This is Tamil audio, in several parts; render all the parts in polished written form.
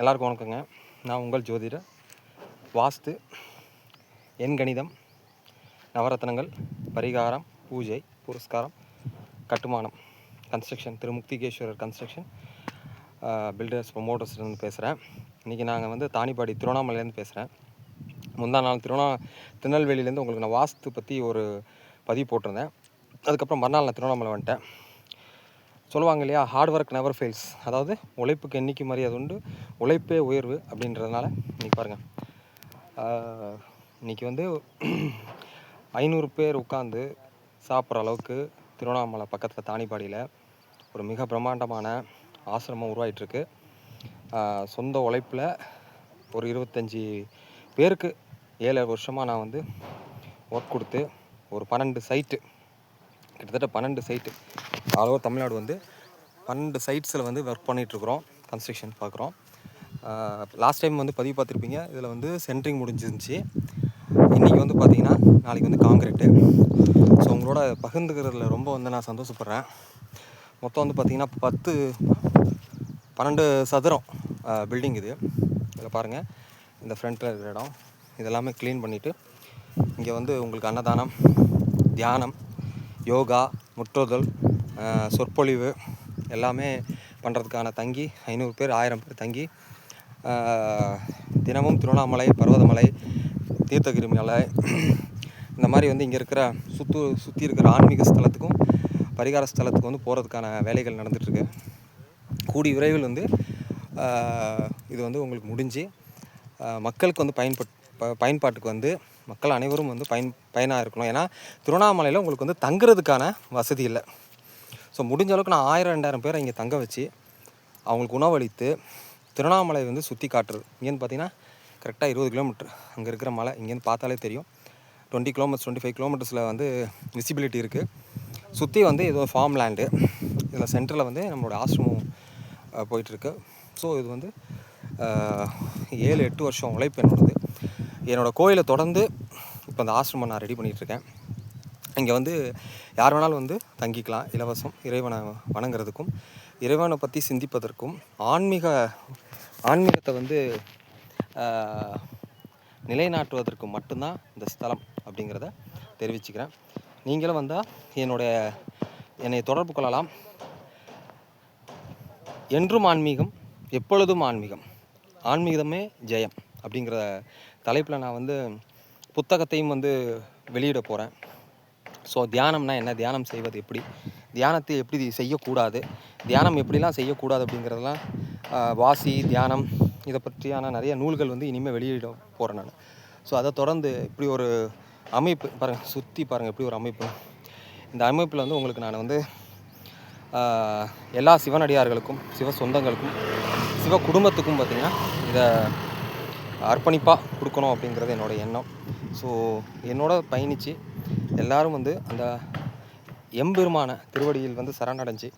எல்லாருக்கும் வணக்கங்க. நான் உங்கள் ஜோதிடர். வாஸ்து, எண்கணிதம், நவரத்னங்கள், பரிகாரம், பூஜை, புரஸ்காரம், கட்டுமானம், கன்ஸ்ட்ரக்ஷன், திருமுக்திகேஸ்வரர் கன்ஸ்ட்ரக்ஷன் பில்டர்ஸ் ப்ரொமோட்டர்ஸ்லேருந்து பேசுகிறேன். இன்றைக்கி நாங்கள் தானிப்பாடி திருவண்ணாமலையிலேருந்து பேசுகிறேன். முந்தா நாள் திருநெல்வேலியிலேருந்து உங்களுக்கு நான் வாஸ்து பற்றி ஒரு பதிவு போட்டிருந்தேன். அதுக்கப்புறம் மறுநாள் நான் திருவண்ணாமலை வந்துட்டேன். சொல்லுவாங்க இல்லையா, ஹார்ட் ஒர்க் நெவர் ஃபெயில்ஸ். அதாவது உழைப்புக்கு என்றைக்கு மரியாதை உண்டு, உழைப்பே உயர்வு அப்படின்றதுனால இன்றைக்கி பாருங்கள், இன்றைக்கி 500 பேர் உட்காந்து சாப்பிட்ற அளவுக்கு திருவண்ணாமலை பக்கத்தில் தானிப்பாடியில் ஒரு மிக பிரம்மாண்டமான ஆசிரமம் உருவாகிட்டுருக்கு. சொந்த உழைப்பில் ஒரு 25 பேருக்கு 7 வருஷமாக நான் ஒர்க் கொடுத்து ஒரு 12 சைட்டு, கிட்டத்தட்ட 12 சைட்டு ஆல் ஓவர் தமிழ்நாடு 12 சைட்ஸில் ஒர்க் பண்ணிகிட்ருக்குறோம். கன்ஸ்ட்ரக்ஷன் பார்க்குறோம். லாஸ்ட் டைம் பதிவு பார்த்துருப்பீங்க. இதில் சென்ட்ரிங் முடிஞ்சிருந்துச்சு. இன்றைக்கி பார்த்திங்கன்னா நாளைக்கு காங்கிரீட்டு. ஸோ உங்களோட பகிர்ந்துக்கிறதுல ரொம்ப நான் சந்தோஷப்படுறேன். மொத்தம் பார்த்திங்கன்னா 12 சதுரம் பில்டிங் இது. இதில் பாருங்கள், இந்த ஃப்ரண்ட்டில் இருக்கிற இடம் இதெல்லாமே க்ளீன் பண்ணிவிட்டு இங்கே உங்களுக்கு அன்னதானம், தியானம், யோகா, முற்றோதல், சொற்பொழிவு எல்லாமே பண்ணுறதுக்கான தங்கி 500 பேர் 1000 பேர் தங்கி தினமும் திருவண்ணாமலை, பர்வதமலை, தீர்த்தகிரி மலை இந்த மாதிரி இங்கே இருக்கிற சுற்றி இருக்கிற ஆன்மீக ஸ்தலத்துக்கும் பரிகார ஸ்தலத்துக்கு போகிறதுக்கான வேலைகள் நடந்துகிட்ருக்கு. கூடி விரைவில் இது உங்களுக்கு முடிஞ்சு மக்களுக்கு பயன்பாட்டுக்கு மக்கள் அனைவரும் பயனாக இருக்கணும். ஏன்னா திருவண்ணாமலையில் உங்களுக்கு தங்குறதுக்கான வசதி இல்லை. ஸோ முடிஞ்ச அளவுக்கு நான் 1000-2000 பேரை இங்கே தங்க வச்சு அவங்களுக்கு உணவளித்து திருவண்ணாமலை சுற்றி காட்டுறது. இங்கேருந்து பார்த்தீங்கன்னா கரெக்டாக 20 கிலோமீட்டர் அங்கே இருக்கிற மலை. இங்கேருந்து பார்த்தாலே தெரியும். 20 கிலோமீட்டர்ஸ் 25 கிலோமீட்டர்ஸில் விசிபிலிட்டி இருக்குது. சுற்றி ஏதோ ஃபார்ம் லேண்டு. இதில் சென்டரில் நம்மளோட ஆசிரமம் போயிட்டுருக்கு. ஸோ இது 7-8 வருஷம் உழைப்பு என்னோடய கோயிலை தொடர்ந்து இப்போ அந்த ஆசிரமம் நான் ரெடி பண்ணிகிட்ருக்கேன். இங்கே யார் வேணாலும் தங்கிக்கலாம். இலவசம். இறைவனை வணங்குறதுக்கும் இறைவனை பற்றி சிந்திப்பதற்கும் ஆன்மீகத்தை நிலைநாட்டுவதற்கு மட்டும்தான் இந்த ஸ்தலம் அப்படிங்கிறத தெரிவிச்சுக்கிறேன். நீங்களும் வந்தால் என்னை தொடர்பு கொள்ளலாம். என்றும் ஆன்மீகம், எப்பொழுதும் ஆன்மீகம், ஆன்மீகமே ஜெயம் அப்படிங்கிற தலைப்பில் நான் புத்தகத்தையும் வெளியிட போகிறேன். ஸோ தியானம்னா என்ன, தியானம் செய்வது எப்படி, தியானத்தை எப்படி செய்யக்கூடாது, தியானம் எப்படிலாம் செய்யக்கூடாது அப்படிங்கிறதெல்லாம் வாசி தியானம் இதை பற்றியான நிறைய நூல்கள் இனிமேல் வெளியிட போகிறேன் நான். ஸோ அதை தொடர்ந்து இப்படி ஒரு அமைப்பு பாருங்கள், சுற்றி பாருங்கள் எப்படி ஒரு அமைப்பு. இந்த அமைப்பில் உங்களுக்கு நான் எல்லா சிவனடியார்களுக்கும், சிவ சொந்தங்களுக்கும், சிவ குடும்பத்துக்கும் பார்த்திங்கன்னா இதை அர்ப்பணிப்பாக கொடுக்கணும் அப்படிங்கிறது என்னோடய எண்ணம். ஸோ என்னோட பயணித்து எல்லோரும் அந்த எம்பெருமான திருவடியில் சரணடைஞ்சு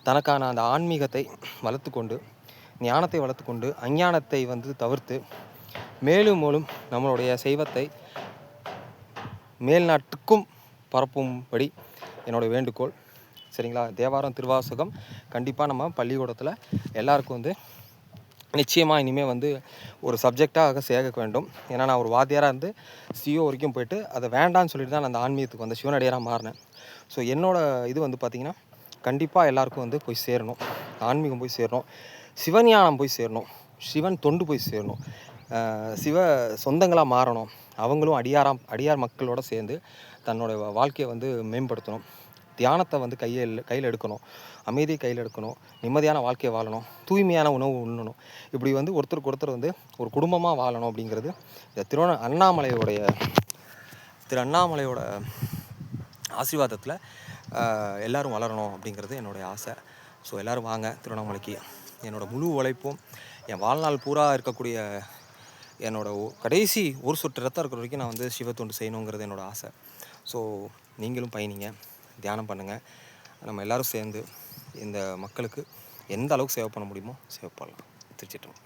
தனக்கான அந்த ஆன்மீகத்தை வளர்த்து கொண்டு, ஞானத்தை வளர்த்து கொண்டு, அஞ்ஞானத்தை தவிர்த்து மேலும் மேலும் நம்மளுடைய சைவத்தை மேல்நாட்டுக்கும் பரப்பும்படி என்னோடய வேண்டுகோள். சரிங்களா? தேவாரம், திருவாசகம் கண்டிப்பாக நம்ம பள்ளிக்கூடத்தில் எல்லாருக்கும் நிச்சயமாக இனிமேல் ஒரு சப்ஜெக்டாக சேர்க்க வேண்டும். ஏன்னா நான் ஒரு வாத்தியாராக சிஓ வரைக்கும் போயிட்டு அதை வேண்டான்னு சொல்லிட்டு தான் நான் அந்த ஆன்மீகத்துக்கு சிவனடியாராக மாறினேன். ஸோ என்னோடய இது பார்த்திங்கன்னா கண்டிப்பாக எல்லாருக்கும் போய் சேரணும். ஆன்மீகம் போய் சேரணும், சிவஞானம் போய் சேரணும், சிவன் தொண்டு போய் சேரணும், சிவ சொந்தங்களாக மாறணும். அவங்களும் அடியார் மக்களோடு சேர்ந்து தன்னோட வாழ்க்கையை மேம்படுத்தணும். தியானத்தை கையில் எடுக்கணும், அமைதியை கையில் எடுக்கணும், நிம்மதியான வாழ்க்கையை வாழணும், தூய்மையான உணவு உண்ணணும். இப்படி ஒருத்தருக்கு ஒருத்தர் ஒரு குடும்பமாக வாழணும் அப்படிங்கிறது இந்த அண்ணாமலையோட ஆசீர்வாதத்தில் எல்லோரும் வளரணும் அப்படிங்கிறது என்னுடைய ஆசை. ஸோ எல்லோரும் வாங்க திருவண்ணாமலைக்கு. என்னோடய முழு உழைப்பும் என் வாழ்நாள் பூரா இருக்கக்கூடிய என்னோடய கடைசி ஒரு சொட்டு ரத்தம் இருக்கிற வரைக்கும் நான் சிவத்தொண்டு செய்யணுங்கிறது என்னோடய ஆசை. ஸோ நீங்களும் பயணிங்க, தியானம் பண்ணுங்கள். நம்ம எல்லோரும் சேர்ந்து இந்த மக்களுக்கு எந்த அளவுக்கு சேவை பண்ண முடியுமோ சேவை பண்ணலாம். திருச்சிட்டோம்.